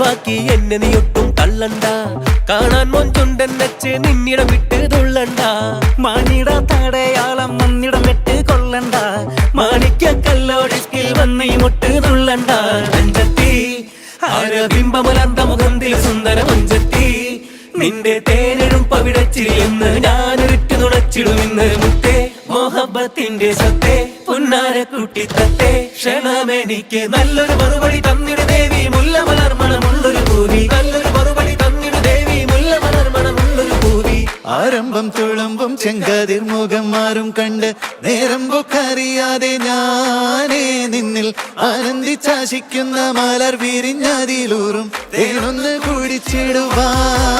ബാക്കി എന്നെ നീ ഒട്ടും തള്ളണ്ട, കാണാൻ മൊഞ്ചുണ്ടെന്നച്ച് നിന്നിടം വിട്ട് തുള്ളണ്ട. മാനിട തടയാളം വന്നിടം വിട്ട് കൊള്ളണ്ട, മാണിക്ക കല്ലോടിൽ വന്ന് മുട്ട് തുള്ളണ്ട. അഞ്ചത്തി ആരബിംബമലർന്ന മുഖന്തിൽ സുന്ദര മഞ്ചത്തി, നിന്റെ തേനെഴും പവിടച്ചിരിയെന്ന് ഞാനൊരുറ്റു നുണച്ചിടുമെന്ന്. മുത്തേ മോഹബത്തിന്റെ സത്തേ പുന്നാര കുട്ടിത്തത്തെ, ക്ഷണമെനിക്ക് നല്ലൊരു മറുപടി തന്നിട ദേവി മുല്ലമലർമണമുള്ളൊരു പൂവി. നല്ലൊരു മറുപടി തന്നിട ദേവി മുല്ലമലർമണമുള്ളൊരു പൂവി. ആരംഭം തുളുമ്പും ചെങ്കാതിർ മുഖം മാറും കണ്ട് നേരം പൊക്കറിയാതെ ഞാനേ നിന്നിൽ ആനന്ദിച്ചാശിക്കുന്ന മലർ വിരിഞ്ഞതിലൂറും തേനൊന്ന് കുടിച്ചിടുവാൻ.